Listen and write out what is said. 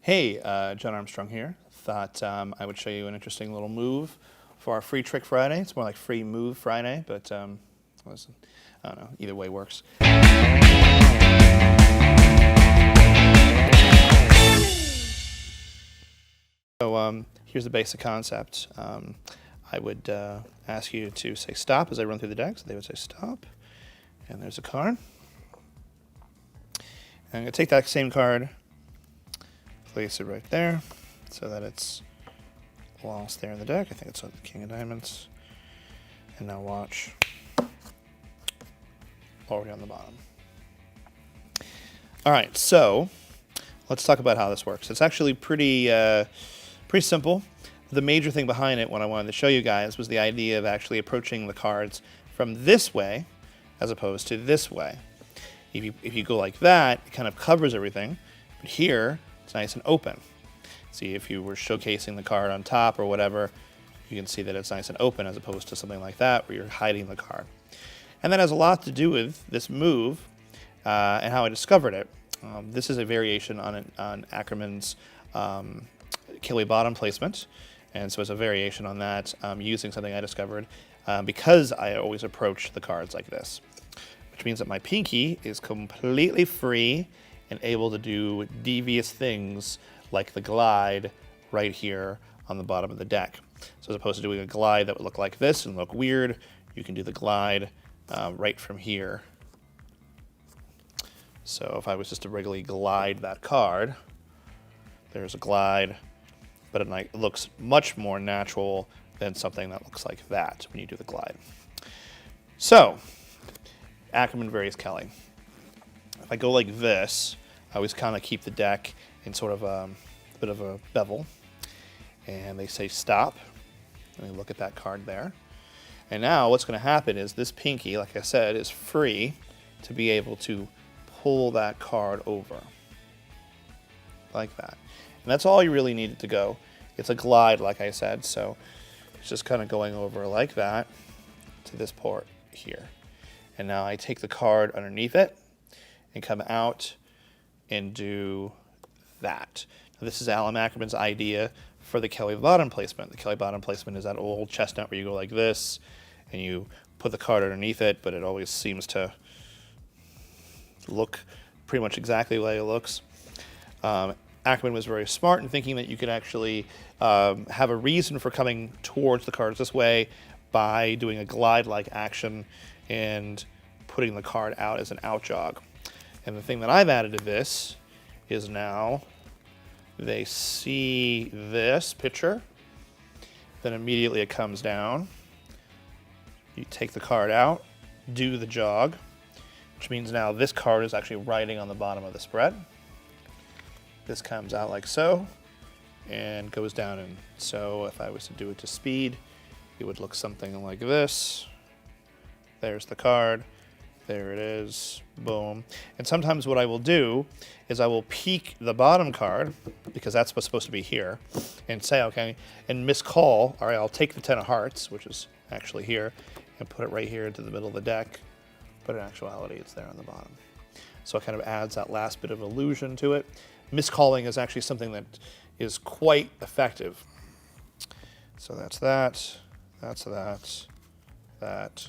Hey, John Armstrong here. Thought I would show you an interesting little move for our Free Trick Friday. It's more like Free Move Friday, but listen, I don't know, either way works. So here's the basic concept. I would ask you to say stop as I run through the deck. So they would say stop, and there's a card. And I'm going to take that same card, place it right there so that it's lost there in the deck. I think it's on the King of Diamonds. And now watch. Already on the bottom. All right, so let's talk about how this works. It's actually pretty simple. The major thing behind it, what I wanted to show you guys, was the idea of actually approaching the cards from this way as opposed to this way. If you go like that, it kind of covers everything. But here, it's nice and open. See, if you were showcasing the card on top or whatever, you can see that it's nice and open as opposed to something like that where you're hiding the card. And that has a lot to do with this move and how I discovered it. This is a variation on Ackerman's Kelly bottom placement. And so it's a variation on that using something I discovered because I always approach the cards like this. Which means that my pinky is completely free and able to do devious things like the glide right here on the bottom of the deck. So as opposed to doing a glide that would look like this and look weird, you can do the glide right from here. So if I was just to regularly glide that card, there's a glide, but it looks much more natural than something that looks like that when you do the glide. So Ackerman varies Kelly. If I go like this, I always kind of keep the deck in sort of a bit of a bevel. And they say stop. And we look at that card there. And now what's going to happen is this pinky, like I said, is free to be able to pull that card over. Like that. And that's all you really need it to go. It's a glide, like I said. So it's just kind of going over like that to this port here. And now I take the card underneath it and come out and do that. Now this is Alan Ackerman's idea for the Kelly bottom placement. The Kelly bottom placement is that old chestnut where you go like this and you put the card underneath it, but it always seems to look pretty much exactly the way it looks. Ackerman was very smart in thinking that you could actually have a reason for coming towards the cards this way by doing a glide-like action and putting the card out as an out jog. And the thing that I've added to this is now they see this picture, then immediately it comes down. You take the card out, do the jog, which means now this card is actually riding on the bottom of the spread. This comes out like so and goes down. And so if I was to do it to speed, it would look something like this. There's the card. There it is. Boom. And sometimes what I will do is I will peek the bottom card, because that's what's supposed to be here, and say, okay, and miscall. All right, I'll take the 10 of hearts, which is actually here, and put it right here into the middle of the deck. But in actuality, it's there on the bottom. So it kind of adds that last bit of illusion to it. Miscalling is actually something that is quite effective. So that's that. That's that. That.